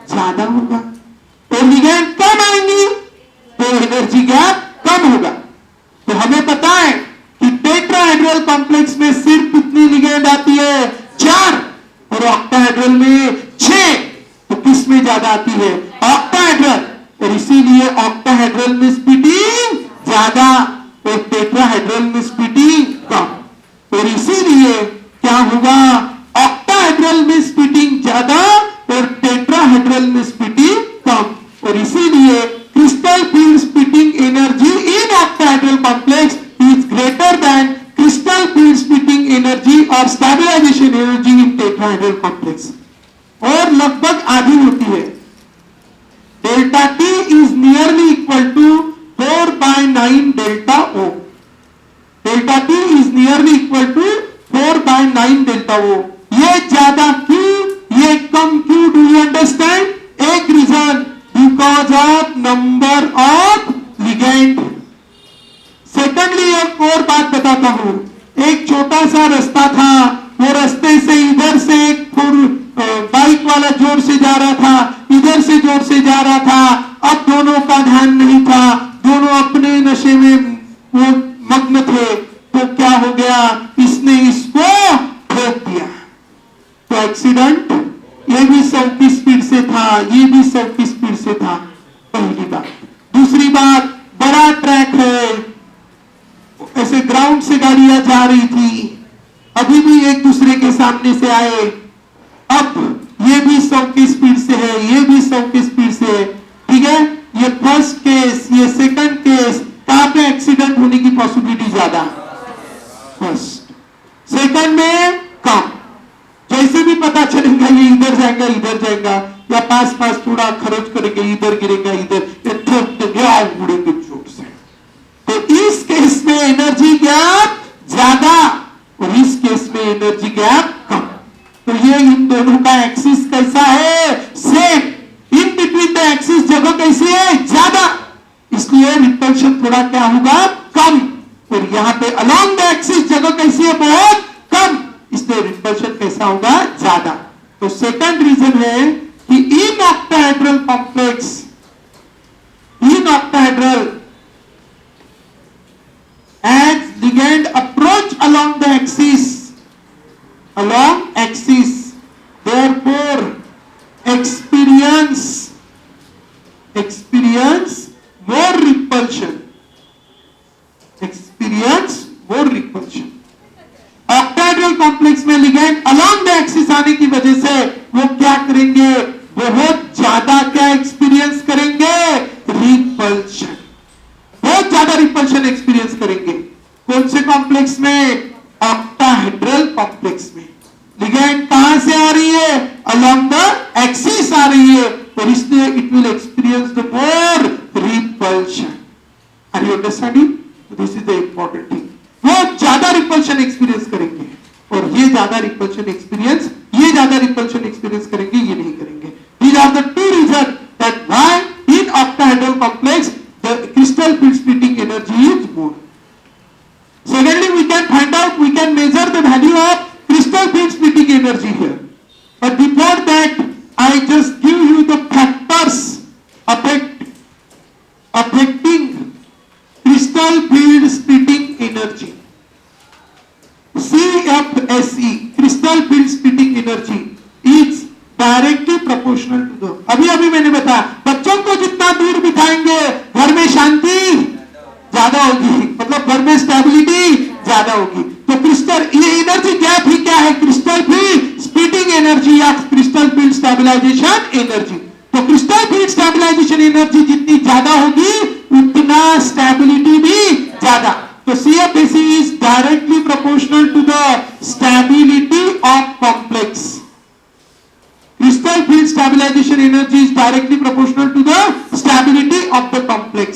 ज्यादा होगा, तो लिगेंड कम आएंगी तो एनर्जी गैप कम होगा। तो हमें पता है कि टेट्राहेड्रल कॉम्प्लेक्स में सिर्फ कितनी लिगेंड आती है, 4, और ऑक्टाहेड्रल में 6। तो किस में ज्यादा आती है, ऑक्टाहेड्रल, और इसीलिए ऑक्टाहेड्रल में स्प्लिटिंग ज्यादा और टेट्राहेड्रल में स्प्लिटिंग कम। और इसीलिए क्या होगा, ऑक्टाहेड्रल में स्प्लिटिंग ज्यादा और टेट्राहेड्रल में स्प्लिटिंग कम। और इसीलिए crystal field splitting energy in octahedral complex is greater than crystal field splitting energy और stabilization energy in tetrahedral complex, और लगभग आधी होती है। Delta T is nearly equal to 4/9 delta O. Delta T is nearly equal to 4/9 delta O. ये ज्यादा क्यों, ये कम क्यों, डू यू अंडरस्टैंड? एक reason, because of number of ligand. Secondly एक और बात बताता हूं, एक छोटा सा रास्ता था, वो रास्ते से इधर से एक बाइक वाला जोर से जा रहा था, इधर से जोर से जा रहा था। अब दोनों का ध्यान नहीं था, दोनों अपने नशे में वो मग्न थे। तो क्या हो गया, इसने इसको ठोक दिया, तो एक्सीडेंट। ये भी 100 की स्पीड से था, ये भी 100 की स्पीड से था, पहली बात। दूसरी बात, बड़ा ट्रैक है, ऐसे ग्राउंड से गाड़ियां जा रही थी, अभी भी एक दूसरे के सामने से आए। अब ये भी 100 की स्पीड से है, ये भी 100 की स्पीड से है, ठीक है। ये फर्स्ट केस, ये सेकंड केस, कहां पे एक्सीडेंट होने की पॉसिबिलिटी ज्यादा, फर्स्ट। सेकंड में कम, जैसे भी पता चलेगा ये इधर जाएगा, इधर जाएगा, या पास पास थोड़ा खर्च करेंगे, इधर गिरेगा, इधर ठोक देंगे, उड़ेंगे जोर से। तो इस केस में एनर्जी गैप ज्यादा और इस केस में एनर्जी गैप कम। तो ये इन दोनों का एक्सिस कैसा है, same. In between the axis जगह कैसी है, ज्यादा, इसलिए रिपल्शन थोड़ा क्या होगा, कम। और यहां पे अलोंग द एक्सिस जगह कैसी है, बहुत कम, इसलिए रिपल्शन कैसा होगा, ज्यादा। तो सेकंड रीजन है कि इन octahedral complex, in octahedral as ligand approach along the axis, therefore experience more repulsion, octahedral complex में ligand along the axis आने की वजह से वो क्या करेंगे, बहुत ज्यादा क्या एक्सपीरियंस करेंगे, रिपल्शन, बहुत ज्यादा रिपल्शन एक्सपीरियंस करेंगे। कौन से कॉम्प्लेक्स में, ऑक्टाहेड्रल कॉम्प्लेक्स में। लिगेंड कहां से आ रही है, अलोंग द एक्सिस आ रही है, और इसलिए it will experience the more repulsion. Are you understanding? This is the important thing. वो ज्यादा रिपल्शन एक्सपीरियंस करेंगे और ये ज्यादा रिपल्शन एक्सपीरियंस करेंगे, ये नहीं करेंगे. These are the two reasons that why in octahedral complex the crystal field splitting energy is more. Secondly, we can measure the value of crystal field splitting energy here. But before that, I just give you the factors affecting crystal field splitting energy. CFSE, crystal field splitting energy, is directly proportional to the. अभी मैंने बताया, बच्चों को जितना दूर बिठाएंगे घर में शांति ज्यादा होगी, मतलब घर में स्टेबिलिटी ज्यादा होगी. तो क्रिस्टल, ये एनर्जी गैप ही क्या है? क्रिस्टल फील्ड स्प्लिटिंग एनर्जी या क्रिस्टल फील्ड स्टेबलाइजेशन एनर्जी. तो क्रिस्टल फील्ड स्टेबलाइजेशन एनर्जी जितनी ज्यादा होगी उतना स्टेबिलिटी भी ज्यादा. तो CFSE is directly proportional to the stability of complex. Crystal field stabilization energy is directly proportional to the stability of the complex.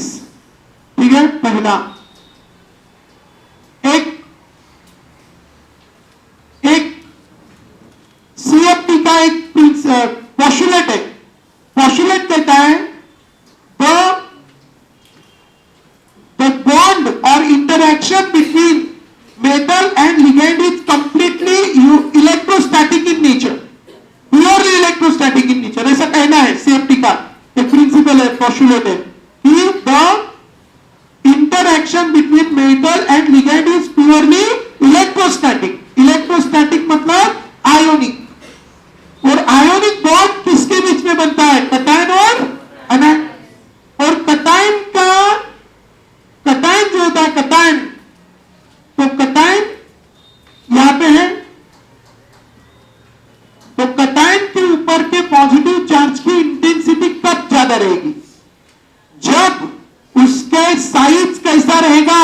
ठीक है? पहला एक CFT का एक पोस्टुलेट है. पोस्टुलेट कहता है the bond or interaction between metal and ligand is completely electrostatic in nature, purely electrostatic in nature. ऐसा कहना है CFT का एक प्रिंसिपल है, पोस्टुलेट है कि the interaction between metal and ligand is purely electrostatic. electrostatic मतलब आयोनिक. और आयोनिक बॉन्ड किसके बीच में बनता है? कटायन और अनायन. और कटायन जो होता है कटायन, तो कटायन यहां पे है. तो कटायन के ऊपर के पॉजिटिव चार्ज की इंटेंसिटी कब ज्यादा रहेगी? जब उसके साइज कैसा रहेगा?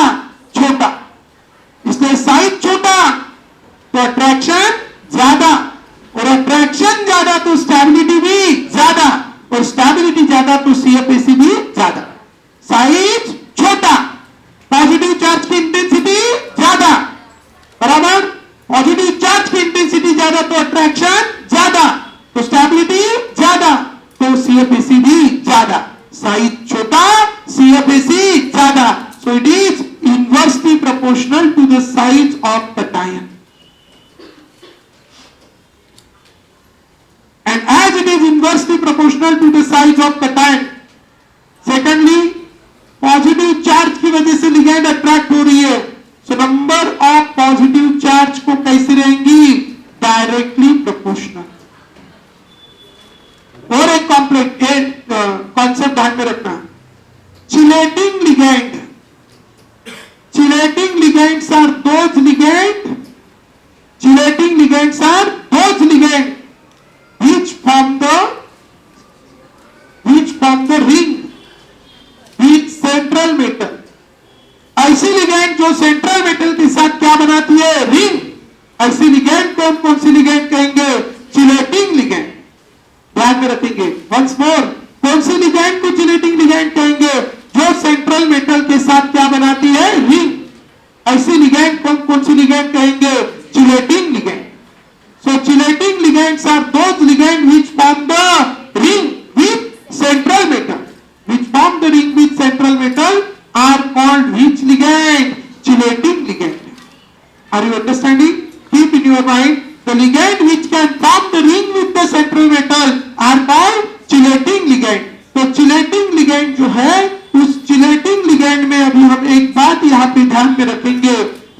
छोटा. इसलिए साइज छोटा तो अट्रैक्शन ज्यादा, और अट्रैक्शन ज्यादा तो स्टेबिलिटी भी ज्यादा, और स्टेबिलिटी ज्यादा तो CFSE भी ज्यादा. साइज छोटा, पॉजिटिव चार्ज की इंटेंसिटी ज्यादा, बराबर. पॉजिटिव चार्ज की इंटेंसिटी ज्यादा तो अट्रैक्शन ज्यादा, तो स्टेबिलिटी ज्यादा, तो CFSE भी ज्यादा. साइज छोटा, CFSE ज्यादा. So it is inversely proportional to the size of cation. And as it is inversely proportional to the size of cation, secondly, positive charge की वजह से लिगैंड अट्रैक्ट हो रही है. So number of positive charge को कैसे रहेंगी? Directly proportional. और एक कॉम्प्लेक्स कॉन्सेप्ट ध्यान में रखना. Chelating ligand. Chelating ligands are those ligand. Chelating ligands are those ligand which form the ring with central metal. ऐसी लिगैंड जो सेंट्रल मेटल के साथ क्या बनाती है? रिंग. ऐसी लिगैंड को हम कौन सी लिगैंड कहेंगे? Chelating ligand. ध्यान में रखेंगे. वंस मोर, कौन सी लिगैंड को चिलेटिंग लिगैंड कहेंगे? जो सेंट्रल मेटल के साथ क्या बनाती है? रिंग. ऐसी लिगैंड को हम कौन सी लिगैंड कहेंगे? Chelating ligand. So chelating ligands are those ligands which form the ring with central metal. Which form the ring with central metal are called which ligand? Chelating ligand. Are you understanding? Keep in your mind, the ligand which can form the ring with the central metal are called chelating ligand. तो chelating ligand जो है, उस chelating ligand में अभी हम एक बात यहाँ पे ध्यान में रखेंगे.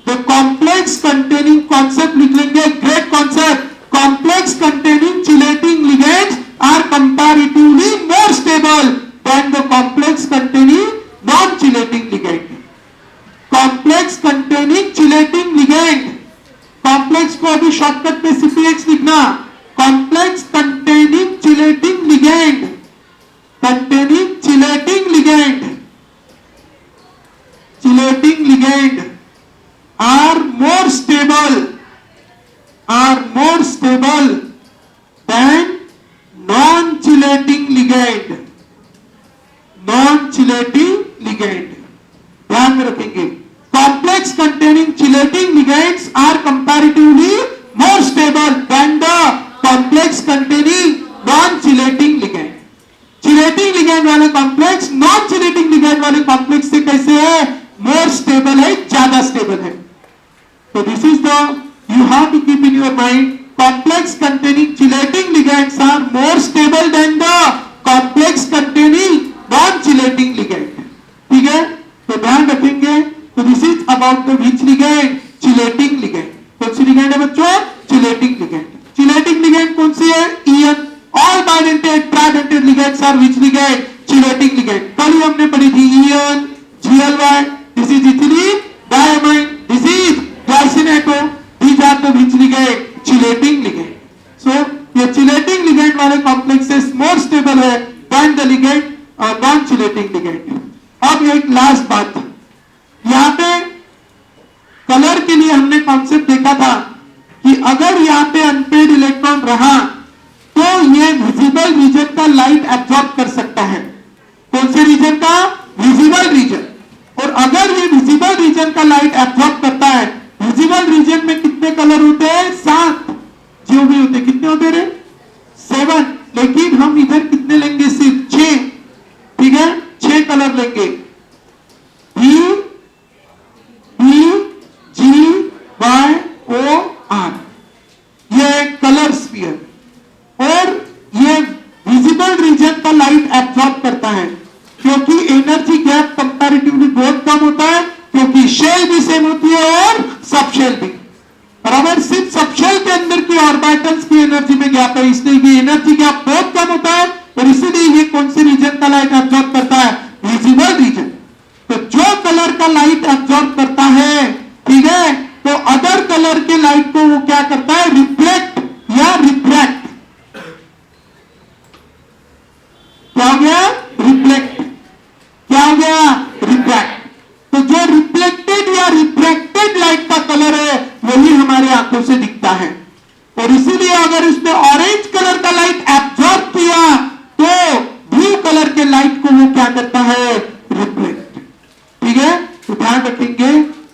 The complex containing concept लिख लेंगे. Great concept. Complex containing chelating ligands are comparatively more stable than the complex containing non-chelating ligand. Complex containing chelating ligand. Complex को अभी शॉर्टकट में CPX लिखना. Complex containing chelating ligand. Containing chelating ligand. Chelating ligand are more stable than non-chelating ligand. Non-chelating ligand. ध्यान में रखेंगे, complex containing chelating ligands are comparatively more stable than the complex containing non chelating ligand. Chelating ligand वाले complex non chelating ligand वाले complex से कैसे है, मोर stable है, ज्यादा स्टेबल है। तो this is the you have to keep in your mind, complex containing chelating ligands are more stable than the complex containing non chelating ligand. ठीक है, तो ध्यान रखेंगे। तो this is about the which ligand, chelating ligand. कौन सी ligand है बच्चों, चिलेटिंग लिगेंड। चिलेटिंग लिगेंड कौन सी है, EN. All bidentate tridentate ligands are which ligand, chelating ligand. कल ही हमने पढ़ी थी EN, GLY, this is ethylene diamine, this is glycinato, these are the which ligand, chelating ligand. So ये chelating ligand वाले कॉम्प्लेक्सेस मोर स्टेबल है than the ligand non chelating ligand. अब एक लास्ट बात, यहां पे कलर के लिए हमने कॉन्सेप्ट देखा था कि अगर यहां पे अनपेड इलेक्ट्रॉन रहा तो ये विजिबल रीजन का लाइट एब्जॉर्ब कर सकता है। कौन से रीजन का, विजिबल रीजन। और अगर ये विजिबल रीजन का लाइट एब्जॉर्ब करता है, विजिबल रीजन में कितने कलर होते हैं, 7 जो भी होते, कितने होते रे, 7। लेकिन हम इधर कितने लेंगे, सिर्फ 6। ठीक है, 6 कलर लेंगे, बी जी वाई ओ आर, ये कलर स्फीयर। और ये विजिबल रीजन का लाइट एब्जॉर्ब करता है, क्योंकि एनर्जी गैप कंपैरेटिवली बहुत कम होता है, क्योंकि शेल भी सेम होती है और सबशेल भी। बराबर, सिर्फ सबशेल के अंदर की ऑर्बिटल्स की एनर्जी में गैप है, इसलिए ये एनर्जी गैप बहुत कम होता है। और इसीलिए ये कौन से रीजन का लाइट एब्जॉर्ब करता है, विजिबल रीजन। तो जो कलर का लाइट एब्जॉर्ब करता है, ठीक है, तो अदर कलर के लाइट को वो क्या करता है, रिफ्लेक्ट या रिफ्रैक्ट। क्या हो गया, रिफ्लेक्ट। क्या हो गया, रिफ्रैक्ट। तो जो रिफ्लेक्टेड या रिफ्रैक्टेड लाइट का कलर है वही हमारे आंखों से दिखता है। और इसीलिए अगर इसने ऑरेंज कलर का लाइट एब्जॉर्ब किया तो ब्लू कलर के लाइट को वो क्या करता है, रिफ्लेक्ट। ठीक है, तो ध्यान रखेंगे।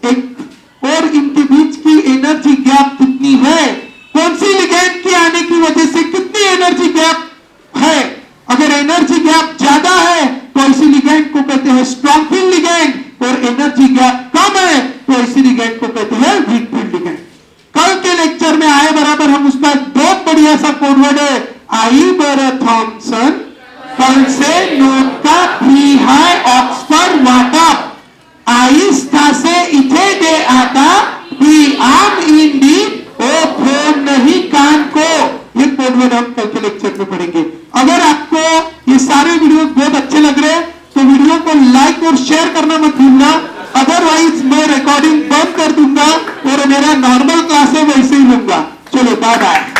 एक और इनके बीच की एनर्जी गैप कितनी है, कौन सी लिगेंड के आने की वजह से कितनी एनर्जी गैप है। अगर एनर्जी गैप ज्यादा है तो इसी लिगेंड को कहते हैं स्ट्रॉन्ग फील्ड लिगेंड, और एनर्जी गैप कम है तो इसी लिगेंड को कहते हैं वीक फील्ड लिगेंड। कल के लेक्चर में आए बराबर हम उसका बहुत बढ़िया सा कोडवर्ड है, आई बर थॉमसन कल से नोट का भी है ऑक्सफर्ड वाटा, आहिस्ता से इथे दे आता भी आम इंडी ओ फोन नहीं कान को। ये कोडवर्ड हम कल के लेक्चर में पढ़ेंगे। अगर आपको ये सारे वीडियो बहुत अच्छे लग रहे हैं तो वीडियो को लाइक और शेयर करना मत भूलना, अदरवाइज मैं रिकॉर्डिंग बंद कर दूंगा और मेरा नॉर्मल क्लास है वैसे ही लूंगा। चलो बाय बाय।